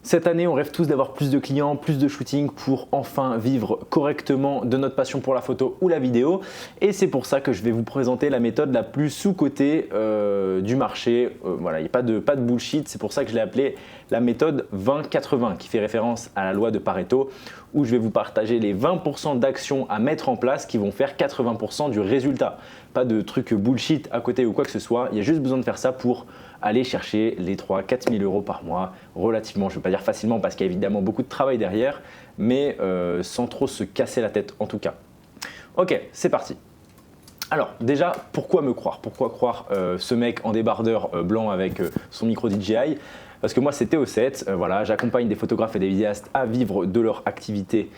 Cette année, on rêve tous d'avoir plus de clients, plus de shootings pour enfin vivre correctement de notre passion pour la photo ou la vidéo. Et c'est pour ça que je vais vous présenter la méthode la plus sous-cotée du marché. Voilà, il n'y a pas de bullshit. C'est pour ça que je l'ai appelée la méthode 20-80 qui fait référence à la loi de Pareto où je vais vous partager les 20% d'actions à mettre en place qui vont faire 80% du résultat. Pas de trucs bullshit à côté ou quoi que ce soit. Il y a juste besoin de faire ça pour aller chercher les 3-4 000 euros par mois relativement, je ne veux pas dire facilement parce qu'il y a évidemment beaucoup de travail derrière, mais sans trop se casser la tête en tout cas. Ok, c'est parti. Alors déjà, pourquoi me croire? Pourquoi croire ce mec en débardeur blanc avec son micro DJI? Parce que moi c'est Théo7, voilà, j'accompagne des photographes et des vidéastes à vivre de leur activité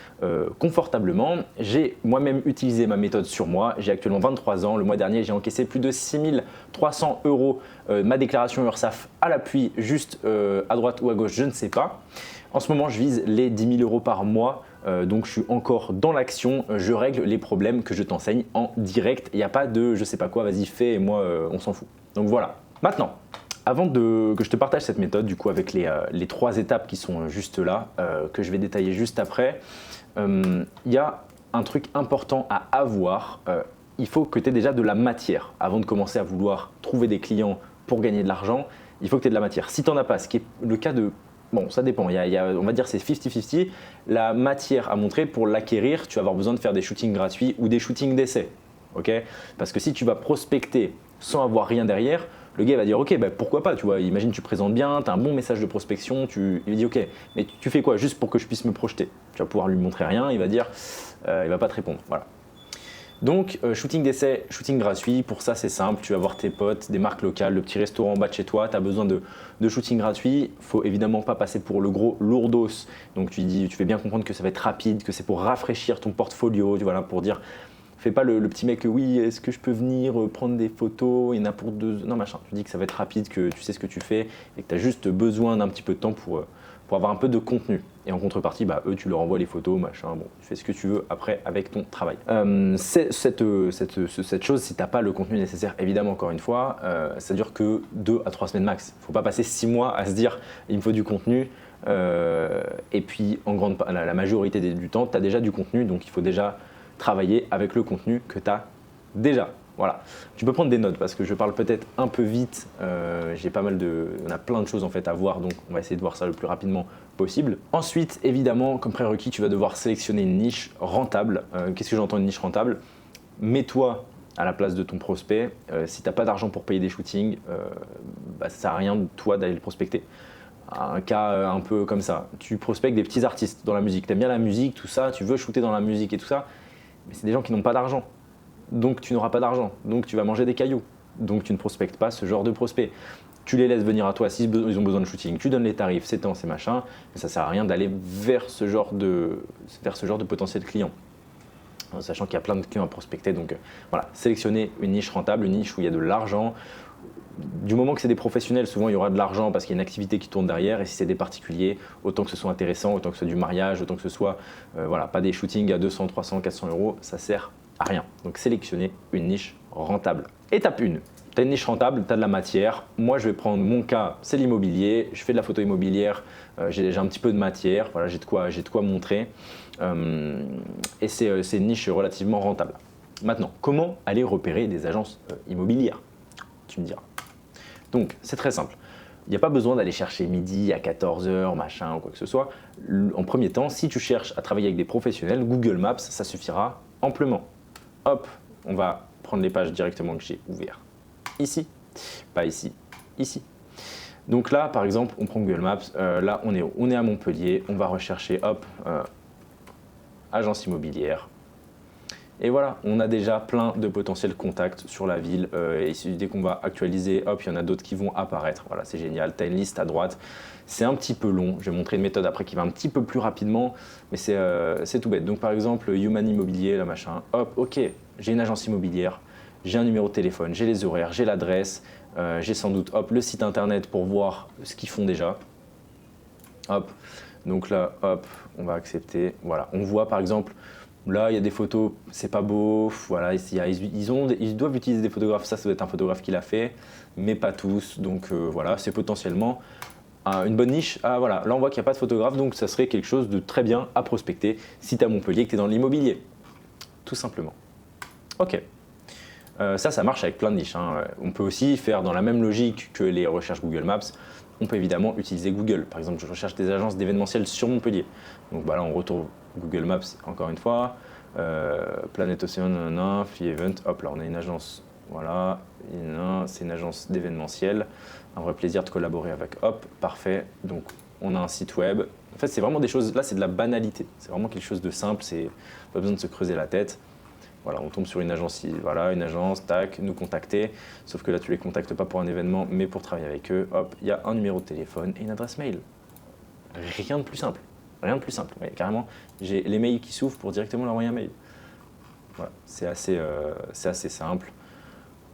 confortablement. J'ai moi-même utilisé ma méthode sur moi, j'ai actuellement 23 ans, le mois dernier j'ai encaissé plus de 6 300 euros, ma déclaration URSSAF à l'appui, juste à droite ou à gauche, je ne sais pas. En ce moment je vise les 10 000 euros par mois, donc je suis encore dans l'action, je règle les problèmes que je t'enseigne en direct, il n'y a pas de je sais pas quoi, vas-y fais et moi on s'en fout. Donc voilà, maintenant. Avant que je te partage cette méthode, du coup, avec les 3 étapes qui sont juste là, que je vais détailler juste après, il y a un truc important à avoir. Il faut que tu aies déjà de la matière. Avant de commencer à vouloir trouver des clients pour gagner de l'argent, il faut que tu aies de la matière. Si tu n'en as pas, ce qui est le cas de… Bon, ça dépend. On va dire c'est 50-50. La matière à montrer, pour l'acquérir, tu vas avoir besoin de faire des shootings gratuits ou des shootings d'essai. Okay, parce que si tu vas prospecter sans avoir rien derrière, le gars va dire ok, bah, pourquoi pas, tu vois, imagine tu présentes bien, tu as un bon message de prospection, il dit ok, mais tu fais quoi juste pour que je puisse me projeter? Tu vas pouvoir lui montrer rien, il va dire, il va pas te répondre, voilà. Donc shooting d'essai, shooting gratuit, pour ça c'est simple, tu vas voir tes potes, des marques locales, le petit restaurant en bas de chez toi, tu as besoin de shooting gratuit, il faut évidemment pas passer pour le gros lourdos, donc tu fais bien comprendre que ça va être rapide, que c'est pour rafraîchir ton portfolio, voilà, pour dire… Fais pas le petit mec, oui, est-ce que je peux venir prendre des photos, il y en a pour 2… Non, machin. Tu dis que ça va être rapide, que tu sais ce que tu fais et que tu as juste besoin d'un petit peu de temps pour avoir un peu de contenu. Et en contrepartie, bah, eux, tu leur envoies les photos, machin. Bon, tu fais ce que tu veux après avec ton travail. Cette chose, si tu n'as pas le contenu nécessaire, évidemment, encore une fois, ça dure que 2 à 3 semaines max. Il ne faut pas passer 6 mois à se dire, il me faut du contenu. Et puis, la majorité du temps, tu as déjà du contenu, donc il faut déjà travailler avec le contenu que tu as déjà. Voilà. Tu peux prendre des notes parce que je parle peut-être un peu vite. On a plein de choses en fait à voir, donc on va essayer de voir ça le plus rapidement possible. Ensuite, évidemment, comme prérequis, tu vas devoir sélectionner une niche rentable. Qu'est-ce que j'entends une niche rentable? Mets-toi à la place de ton prospect. Si tu n'as pas d'argent pour payer des shootings, ça ne sert à rien de toi d'aller le prospecter. Un cas un peu comme ça. Tu prospectes des petits artistes dans la musique. Tu aimes bien la musique, tout ça, tu veux shooter dans la musique et tout ça. Mais c'est des gens qui n'ont pas d'argent, donc tu n'auras pas d'argent, donc tu vas manger des cailloux, donc tu ne prospectes pas ce genre de prospect. Tu les laisses venir à toi s'ils ont besoin de shooting, tu donnes les tarifs, c'est temps, c'est machin, mais ça ne sert à rien d'aller vers ce genre de potentiel client. Sachant qu'il y a plein de clients à prospecter, donc voilà, sélectionner une niche rentable, une niche où il y a de l'argent. Du moment que c'est des professionnels, souvent il y aura de l'argent parce qu'il y a une activité qui tourne derrière, et si c'est des particuliers, autant que ce soit intéressant, autant que ce soit du mariage, autant que ce soit pas des shootings à 200, 300, 400 euros, ça sert à rien. Donc sélectionner une niche rentable. Étape 1, tu as une niche rentable, tu as de la matière. Moi je vais prendre mon cas, c'est l'immobilier, je fais de la photo immobilière, j'ai un petit peu de matière, voilà, j'ai de quoi montrer, et c'est une niche relativement rentable. Maintenant, comment aller repérer des agences immobilières? Tu me diras. Donc, c'est très simple. Il n'y a pas besoin d'aller chercher midi à 14h, machin ou quoi que ce soit. En premier temps, si tu cherches à travailler avec des professionnels, Google Maps, ça suffira amplement. Hop, on va prendre les pages directement que j'ai ouvertes. Ici, pas ici, ici. Donc là, par exemple, on prend Google Maps. Là, on est à Montpellier. On va rechercher, hop, agence immobilière. Et voilà, on a déjà plein de potentiels contacts sur la ville. Et dès qu'on va actualiser, hop, il y en a d'autres qui vont apparaître. Voilà, c'est génial. Tu as une liste à droite. C'est un petit peu long. Je vais montrer une méthode après qui va un petit peu plus rapidement, mais c'est tout bête. Donc par exemple, Human Immobilier, là machin. Hop, ok, j'ai une agence immobilière, j'ai un numéro de téléphone, j'ai les horaires, j'ai l'adresse, j'ai sans doute hop, le site internet pour voir ce qu'ils font déjà. Hop, donc là, hop, on va accepter. Voilà, on voit par exemple. Là, il y a des photos, c'est pas beau. Voilà, ils doivent utiliser des photographes. Ça doit être un photographe qui l'a fait, mais pas tous. Donc voilà, c'est potentiellement une bonne niche. Ah voilà, là on voit qu'il n'y a pas de photographe, donc ça serait quelque chose de très bien à prospecter si tu es à Montpellier et que tu es dans l'immobilier. Tout simplement. Ok. Ça marche avec plein de niches, hein. On peut aussi faire dans la même logique que les recherches Google Maps. On peut évidemment utiliser Google. Par exemple, je recherche des agences d'événementiel sur Montpellier. Donc là, on retrouve Google Maps encore une fois. Planet Océan, Free Event. Hop, là, on a une agence. Voilà, c'est une agence d'événementiel. Un vrai plaisir de collaborer avec. Hop, parfait. Donc, on a un site web. En fait, c'est vraiment des choses. Là, c'est de la banalité. C'est vraiment quelque chose de simple. C'est pas besoin de se creuser la tête. Voilà, on tombe sur une agence, voilà, une agence, tac, nous contacter. Sauf que là, tu les contactes pas pour un événement, mais pour travailler avec eux. Hop, il y a un numéro de téléphone et une adresse mail. Rien de plus simple. Rien de plus simple. Ouais, carrément, j'ai les mails qui s'ouvrent pour directement leur envoyer un mail. Voilà, c'est assez simple.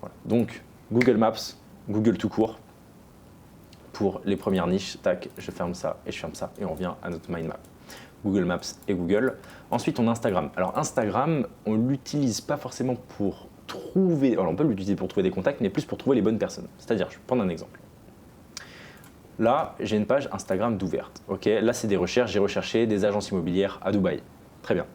Voilà. Donc, Google Maps, Google tout court. Pour les premières niches, tac, je ferme ça et je ferme ça et on revient à notre mind map. Google Maps et Google. Ensuite, on a Instagram. Alors Instagram, on ne l'utilise pas forcément pour trouver, alors on peut l'utiliser pour trouver des contacts, mais plus pour trouver les bonnes personnes. C'est-à-dire, je vais prendre un exemple. Là, j'ai une page Instagram d'ouverte. Ok, là, c'est des recherches. J'ai recherché des agences immobilières à Dubaï. Très bien.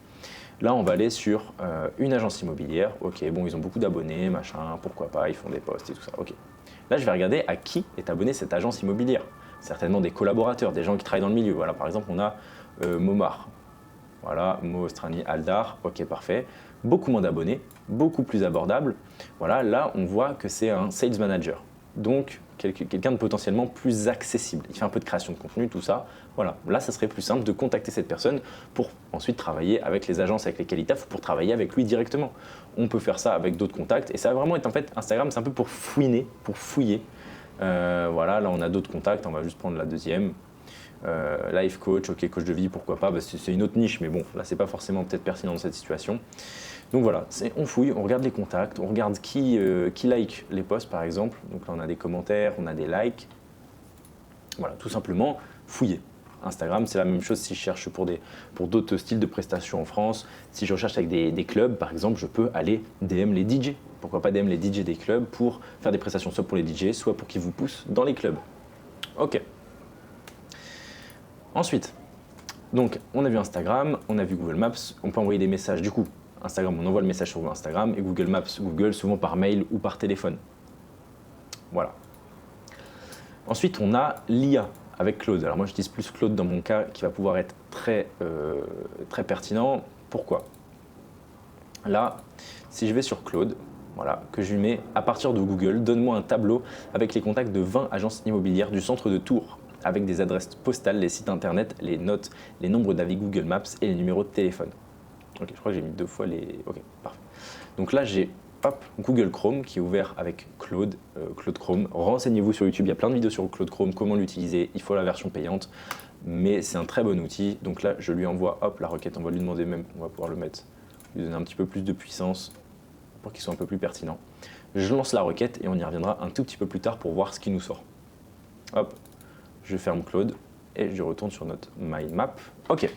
Là, on va aller sur une agence immobilière. Ok, bon, ils ont beaucoup d'abonnés, machin, pourquoi pas, ils font des posts et tout ça. Ok. Là, je vais regarder à qui est abonnée cette agence immobilière. Certainement des collaborateurs, des gens qui travaillent dans le milieu. Voilà, par exemple, on a Momar. Voilà, Mo Ostrani Aldar, ok parfait. Beaucoup moins d'abonnés, beaucoup plus abordable. Voilà, là on voit que c'est un sales manager. Donc quelqu'un de potentiellement plus accessible. Il fait un peu de création de contenu, tout ça. Voilà, là ça serait plus simple de contacter cette personne pour ensuite travailler avec les agences avec lesquelles il taffe ou pour travailler avec lui directement. On peut faire ça avec d'autres contacts et ça va vraiment être en fait Instagram, c'est un peu pour fouiner, pour fouiller. Voilà, là on a d'autres contacts, on va juste prendre la deuxième. Life coach, ok, coach de vie, pourquoi pas, c'est une autre niche, mais bon, là c'est pas forcément peut-être pertinent dans cette situation. Donc voilà, on fouille, on regarde les contacts, on regarde qui like les posts par exemple. Donc là on a des commentaires, on a des likes. Voilà, tout simplement fouiller. Instagram, c'est la même chose si je cherche pour d'autres styles de prestations en France. Si je recherche avec des clubs, par exemple, je peux aller DM les DJ. Pourquoi pas DM les DJ des clubs pour faire des prestations soit pour les DJ, soit pour qu'ils vous poussent dans les clubs. Ok. Ensuite, donc on a vu Instagram, on a vu Google Maps, on peut envoyer des messages. Du coup, Instagram, on envoie le message sur Instagram et Google Maps, Google, souvent par mail ou par téléphone. Voilà. Ensuite, on a l'IA avec Claude. Alors moi, j'utilise plus Claude dans mon cas qui va pouvoir être très pertinent. Pourquoi? Là, si je vais sur Claude, voilà, que je lui mets à partir de Google, donne-moi un tableau avec les contacts de 20 agences immobilières du centre de Tours, avec des adresses postales, les sites internet, les notes, les nombres d'avis Google Maps et les numéros de téléphone. Ok, je crois que j'ai mis 2 fois les... Ok, parfait. Donc là, j'ai Google Chrome qui est ouvert avec Claude Chrome. Renseignez-vous sur YouTube, il y a plein de vidéos sur Claude Chrome, comment l'utiliser. Il faut la version payante, mais c'est un très bon outil. Donc là, je lui envoie la requête. On va lui demander même, on va pouvoir le mettre, lui donner un petit peu plus de puissance pour qu'il soit un peu plus pertinent. Je lance la requête et on y reviendra un tout petit peu plus tard pour voir ce qui nous sort. Hop. Je ferme Claude et je retourne sur notre mind map. Ok.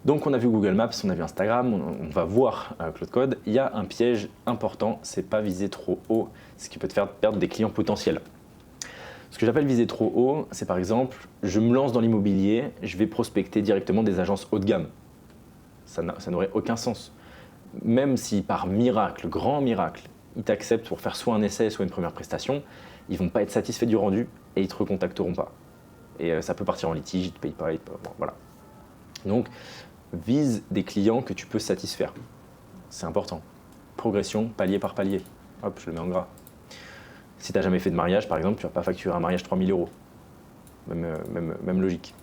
Donc on a vu Google Maps, on a vu Instagram, on va voir Claude Code. Il y a un piège important, c'est pas viser trop haut, ce qui peut te faire perdre des clients potentiels. Ce que j'appelle viser trop haut, c'est par exemple, je me lance dans l'immobilier, je vais prospecter directement des agences haut de gamme. Ça n'aurait aucun sens. Même si par miracle, grand miracle, ils t'acceptent pour faire soit un essai, soit une première prestation, ils vont pas être satisfaits du rendu et ils te recontacteront pas. Et ça peut partir en litige, ils te payent pas, bon, voilà. Donc, vise des clients que tu peux satisfaire. C'est important. Progression, palier par palier. Hop, je le mets en gras. Si tu n'as jamais fait de mariage, par exemple, tu ne vas pas facturer un mariage 3 000 euros. Même logique.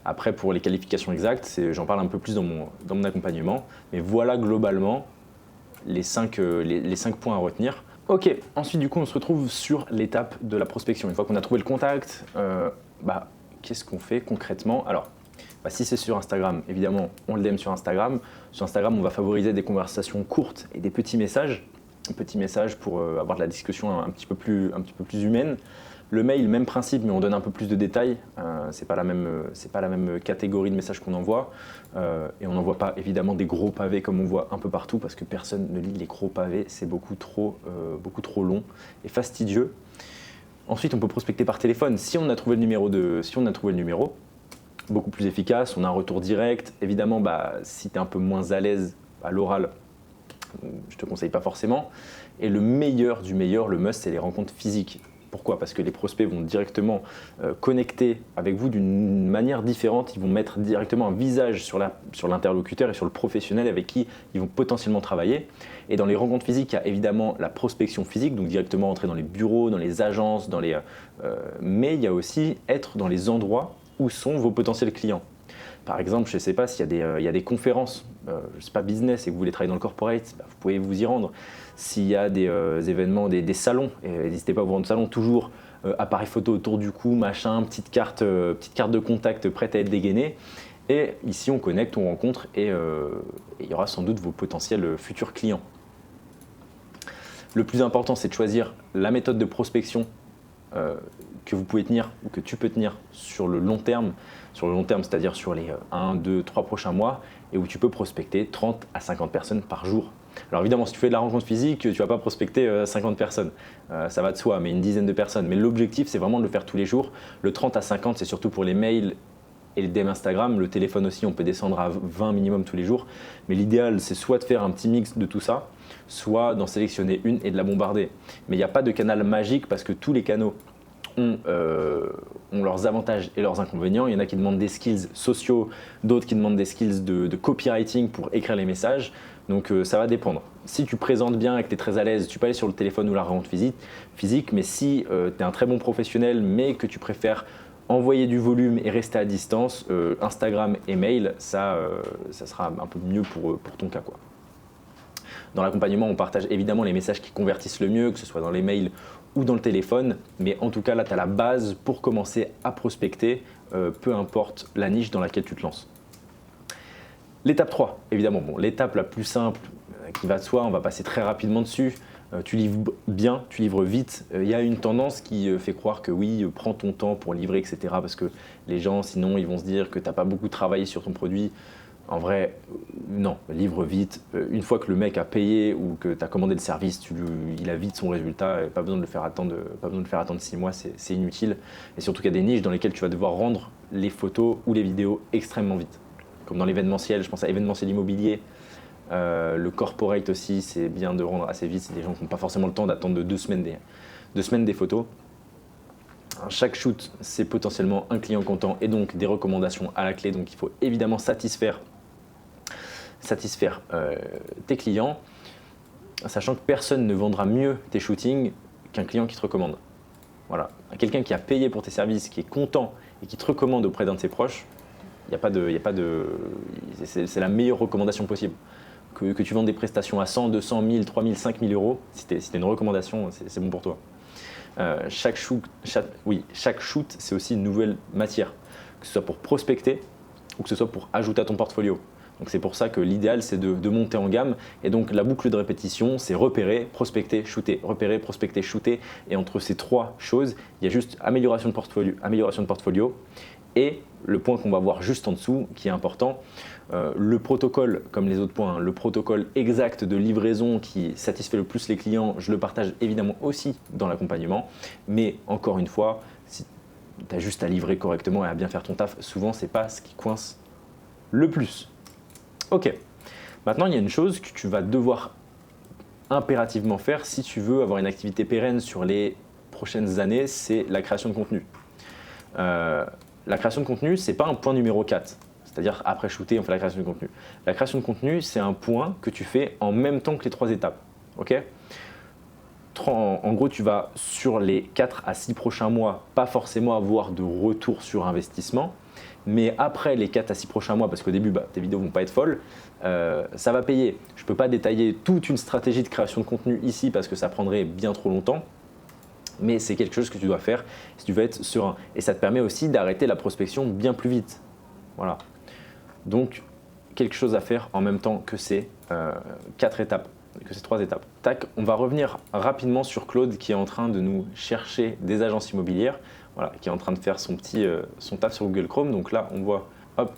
Après, pour les qualifications exactes, j'en parle un peu plus dans mon accompagnement. Mais voilà globalement les 5 points à retenir. Ok, ensuite du coup on se retrouve sur l'étape de la prospection. Une fois qu'on a trouvé le contact, qu'est-ce qu'on fait concrètement? Alors, si c'est sur Instagram, évidemment on le DM sur Instagram. Sur Instagram, on va favoriser des conversations courtes et des petits messages. Petits messages pour avoir de la discussion un petit peu plus humaine. Le mail, même principe, mais on donne un peu plus de détails. C'est pas la même catégorie de messages qu'on envoie. Et on n'envoie pas évidemment des gros pavés comme on voit un peu partout parce que personne ne lit les gros pavés. C'est beaucoup trop long et fastidieux. Ensuite, on peut prospecter par téléphone. Si on a trouvé le numéro, beaucoup plus efficace, on a un retour direct. Évidemment, si tu es un peu moins à l'aise à l'oral, je ne te conseille pas forcément. Et le meilleur du meilleur, le must, c'est les rencontres physiques. Pourquoi? Parce que les prospects vont directement connecter avec vous d'une manière différente. Ils vont mettre directement un visage sur l'interlocuteur et sur le professionnel avec qui ils vont potentiellement travailler. Et dans les rencontres physiques, il y a évidemment la prospection physique, donc directement entrer dans les bureaux, dans les agences, mais il y a aussi être dans les endroits où sont vos potentiels clients. Par exemple, je ne sais pas s'il y a des conférences, je ne sais pas business et que vous voulez travailler dans le corporate, vous pouvez vous y rendre. S'il y a des événements, des salons, n'hésitez pas à vous rendre au salon, toujours appareil photo autour du cou, machin, petite carte de contact prête à être dégainée. Et ici, on connecte, on rencontre et il y aura sans doute vos potentiels futurs clients. Le plus important, c'est de choisir la méthode de prospection que vous pouvez tenir ou que tu peux tenir sur le long terme, c'est-à-dire sur les 1, 2, 3 prochains mois, et où tu peux prospecter 30 à 50 personnes par jour. Alors évidemment, si tu fais de la rencontre physique, tu ne vas pas prospecter 50 personnes, ça va de soi, mais une dizaine de personnes. Mais l'objectif, c'est vraiment de le faire tous les jours. Le 30 à 50, c'est surtout pour les mails et les DM Instagram. Le téléphone aussi, on peut descendre à 20 minimum tous les jours. Mais l'idéal, c'est soit de faire un petit mix de tout ça, soit d'en sélectionner une et de la bombarder. Mais il n'y a pas de canal magique parce que tous les canaux ont leurs avantages et leurs inconvénients. Il y en a qui demandent des skills sociaux, d'autres qui demandent des skills de copywriting pour écrire les messages. Donc ça va dépendre. Si tu présentes bien et que tu es très à l'aise, tu peux aller sur le téléphone ou la rencontre physique. Mais si tu es un très bon professionnel mais que tu préfères envoyer du volume et rester à distance, Instagram et mail, ça sera un peu mieux pour ton cas, quoi. Dans l'accompagnement, on partage évidemment les messages qui convertissent le mieux, que ce soit dans les mails ou dans le téléphone. Mais en tout cas, là, tu as la base pour commencer à prospecter, peu importe la niche dans laquelle tu te lances. L'étape 3, évidemment, l'étape la plus simple qui va de soi, on va passer très rapidement dessus. Tu livres bien, tu livres vite. Il y a une tendance qui fait croire que oui, prends ton temps pour livrer, etc. Parce que les gens, sinon, ils vont se dire que tu n'as pas beaucoup travaillé sur ton produit. En vrai, non, livre vite. Une fois que le mec a payé ou que tu as commandé le service, il a vite son résultat. Et pas besoin de le faire attendre 6 mois, c'est inutile. Et surtout qu'il y a des niches dans lesquelles tu vas devoir rendre les photos ou les vidéos extrêmement vite. Comme dans l'événementiel, je pense à l'événementiel immobilier, le corporate aussi, c'est bien de rendre assez vite. C'est des gens qui n'ont pas forcément le temps d'attendre de 2 semaines des photos. Chaque shoot, c'est potentiellement un client content et donc des recommandations à la clé. Donc il faut évidemment satisfaire tes clients, sachant que personne ne vendra mieux tes shootings qu'un client qui te recommande. Voilà. Quelqu'un qui a payé pour tes services, qui est content et qui te recommande auprès d'un de ses proches, c'est la meilleure recommandation possible. Que tu vendes des prestations à 100, 200, 1000, 3000, 5000 euros, si tu as une recommandation, c'est bon pour toi. Chaque shoot, c'est aussi une nouvelle matière, que ce soit pour prospecter ou que ce soit pour ajouter à ton portfolio. Donc c'est pour ça que l'idéal, c'est de monter en gamme. Et donc la boucle de répétition, c'est repérer, prospecter, shooter, repérer, prospecter, shooter. Et entre ces 3 choses, il y a juste amélioration de portfolio et le point qu'on va voir juste en dessous, qui est important, le protocole, comme les autres points, le protocole exact de livraison qui satisfait le plus les clients, je le partage évidemment aussi dans l'accompagnement. Mais encore une fois, si tu as juste à livrer correctement et à bien faire ton taf, souvent, ce n'est pas ce qui coince le plus. Ok, maintenant, il y a une chose que tu vas devoir impérativement faire si tu veux avoir une activité pérenne sur les prochaines années, c'est la création de contenu. La création de contenu, ce n'est pas un point numéro 4. C'est-à-dire, après shooter, on fait la création de contenu. La création de contenu, c'est un point que tu fais en même temps que les 3 étapes. Okay, en gros, tu vas sur les 4 à 6 prochains mois, pas forcément avoir de retour sur investissement. Mais après les 4 à 6 prochains mois, parce qu'au début, tes vidéos ne vont pas être folles, ça va payer. Je ne peux pas détailler toute une stratégie de création de contenu ici parce que ça prendrait bien trop longtemps. Mais c'est quelque chose que tu dois faire si tu veux être serein. Et ça te permet aussi d'arrêter la prospection bien plus vite. Voilà. Donc, quelque chose à faire en même temps que ces 4 étapes, que ces 3 étapes. Tac, on va revenir rapidement sur Claude qui est en train de nous chercher des agences immobilières, voilà, qui est en train de faire son taf sur Google Chrome. Donc là, on voit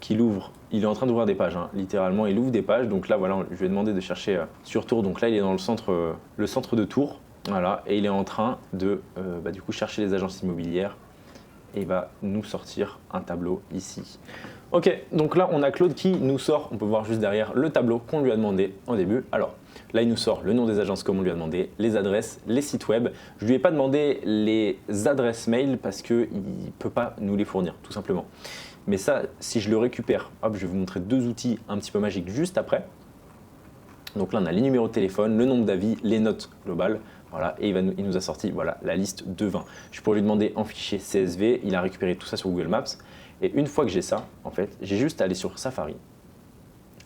qu'il ouvre, il est en train d'ouvrir des pages, littéralement, il ouvre des pages. Donc là, voilà, je lui ai demandé de chercher sur Tours. Donc là, il est dans le centre de Tours. Voilà, et il est en train de du coup chercher les agences immobilières et il va nous sortir un tableau ici. Ok, donc là on a Claude qui nous sort, on peut voir juste derrière le tableau qu'on lui a demandé en début. Alors là il nous sort le nom des agences comme on lui a demandé, les adresses, les sites web. Je lui ai pas demandé les adresses mail parce qu'il ne peut pas nous les fournir tout simplement. Mais ça, si je le récupère, hop, je vais vous montrer deux outils un petit peu magiques juste après. Donc là on a les numéros de téléphone, le nombre d'avis, les notes globales. Voilà, et il nous a sorti voilà, la liste de 20. Je pourrais lui demander en fichier CSV, il a récupéré tout ça sur Google Maps. Et une fois que j'ai ça, en fait, j'ai juste à aller sur Safari,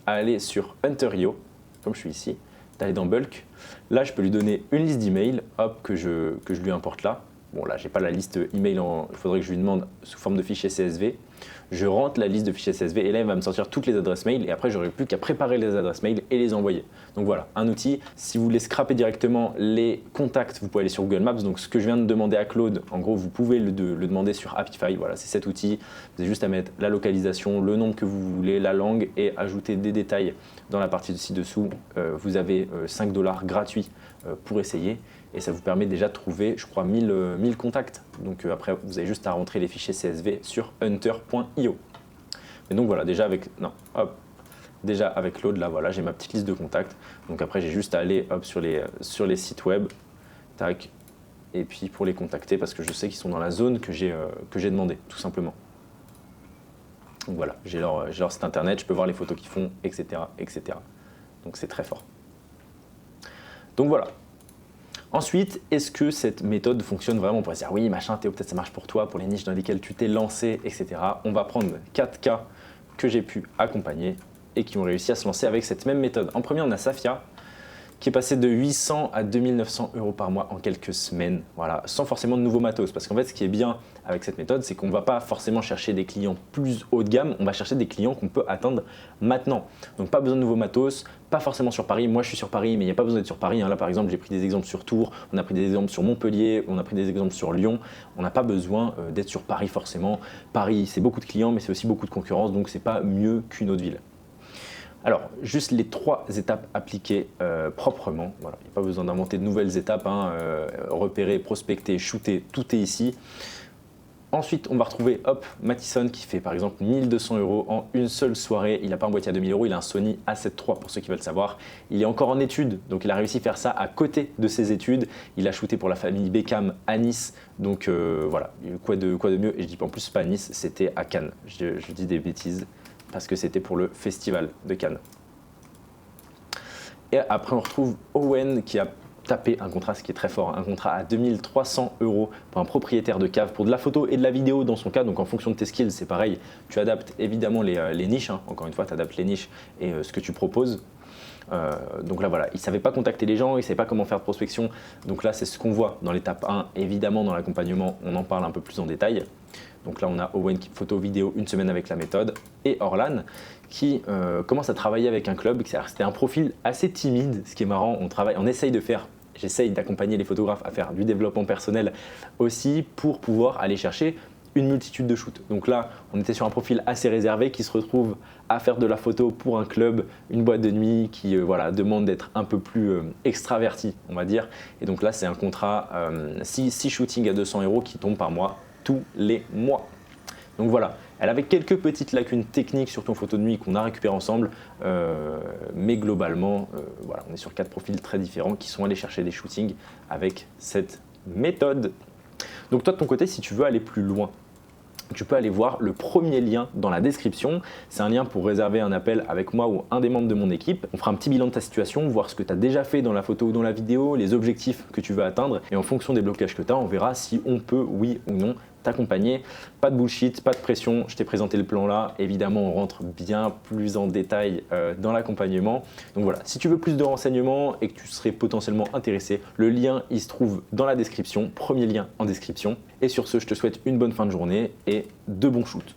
à aller sur Hunter.io, comme je suis ici, d'aller dans Bulk. Là, je peux lui donner une liste d'emails, hop, que je lui importe là. Bon, là, j'ai pas la liste email, il faudrait que je lui demande sous forme de fichier CSV. Je rentre la liste de fichiers CSV et là, il va me sortir toutes les adresses mail et après, j'aurai plus qu'à préparer les adresses mail et les envoyer. Donc voilà, un outil. Si vous voulez scraper directement les contacts, vous pouvez aller sur Google Maps. Donc ce que je viens de demander à Claude, en gros, vous pouvez le demander sur Apify. Voilà, c'est cet outil. Vous avez juste à mettre la localisation, le nombre que vous voulez, la langue et ajouter des détails dans la partie ci-dessous. Vous avez 5 $ gratuits pour essayer. Et ça vous permet déjà de trouver, je crois, 1000 contacts. Donc après, vous avez juste à rentrer les fichiers CSV sur hunter.io. Mais donc voilà, déjà avec Claude, là, voilà, j'ai ma petite liste de contacts. Donc après, j'ai juste à aller sur les sites web, tac, et puis pour les contacter, parce que je sais qu'ils sont dans la zone que j'ai demandé, tout simplement. Donc voilà, j'ai leur site internet, je peux voir les photos qu'ils font, etc., etc. Donc c'est très fort. Donc voilà. Ensuite, est-ce que cette méthode fonctionne vraiment? On pourrait se dire oui, machin, Théo, peut-être ça marche pour toi, pour les niches dans lesquelles tu t'es lancé, etc. On va prendre 4 cas que j'ai pu accompagner et qui ont réussi à se lancer avec cette même méthode. En premier, on a Safia qui est passé de 800 à 2900 € par mois en quelques semaines, voilà, sans forcément de nouveaux matos. Parce qu'en fait, ce qui est bien avec cette méthode, c'est qu'on ne va pas forcément chercher des clients plus haut de gamme, on va chercher des clients qu'on peut atteindre maintenant. Donc pas besoin de nouveaux matos, pas forcément sur Paris. Moi, je suis sur Paris, mais il n'y a pas besoin d'être sur Paris. Là, par exemple, j'ai pris des exemples sur Tours, on a pris des exemples sur Montpellier, on a pris des exemples sur Lyon. On n'a pas besoin d'être sur Paris forcément. Paris, c'est beaucoup de clients, mais c'est aussi beaucoup de concurrence, donc c'est pas mieux qu'une autre ville. Alors, juste les 3 étapes appliquées proprement. Voilà, il n'y a pas besoin d'inventer de nouvelles étapes. Repérer, prospecter, shooter, tout est ici. Ensuite, on va retrouver Mathison qui fait par exemple 1200 € en une seule soirée. Il n'a pas un boîtier à 2000 €, il a un Sony A7 III pour ceux qui veulent savoir. Il est encore en études, donc il a réussi à faire ça à côté de ses études. Il a shooté pour la famille Beckham à Nice, donc voilà, quoi de mieux. Et je dis en plus pas à Nice, c'était à Cannes. Je dis des bêtises parce que c'était pour le festival de Cannes. Et après, on retrouve Owen qui a tapé un contrat, ce qui est très fort, un contrat à 2300 € pour un propriétaire de cave, pour de la photo et de la vidéo dans son cas. Donc en fonction de tes skills, c'est pareil, tu adaptes évidemment les niches, encore une fois, tu adaptes les niches et ce que tu proposes. Donc là voilà, il ne savait pas contacter les gens, il ne savait pas comment faire de prospection. Donc là c'est ce qu'on voit dans l'étape 1, évidemment dans l'accompagnement, on en parle un peu plus en détail. Donc là on a Owen qui photo vidéo une semaine avec la méthode et Orlan qui commence à travailler avec un club. C'était un profil assez timide, ce qui est marrant, j'essaye d'accompagner les photographes à faire du développement personnel aussi pour pouvoir aller chercher une multitude de shoots. Donc là, on était sur un profil assez réservé qui se retrouve à faire de la photo pour un club, une boîte de nuit qui demande d'être un peu plus extraverti, on va dire. Et donc là, c'est un contrat 6 shootings à 200 € qui tombe par mois, tous les mois. Donc voilà, elle avait quelques petites lacunes techniques sur ton photo de nuit qu'on a récupéré ensemble, mais globalement, voilà, on est sur 4 profils très différents qui sont allés chercher des shootings avec cette méthode. Donc toi de ton côté, si tu veux aller plus loin, tu peux aller voir le premier lien dans la description. C'est un lien pour réserver un appel avec moi ou un des membres de mon équipe. On fera un petit bilan de ta situation, voir ce que tu as déjà fait dans la photo ou dans la vidéo, les objectifs que tu veux atteindre. Et en fonction des blocages que tu as, on verra si on peut, oui ou non, t'accompagner. Pas de bullshit, pas de pression. Je t'ai présenté le plan là. Évidemment, on rentre bien plus en détail dans l'accompagnement. Donc voilà, si tu veux plus de renseignements et que tu serais potentiellement intéressé, le lien, il se trouve dans la description. Premier lien en description. Et sur ce, je te souhaite une bonne fin de journée et de bons shoots.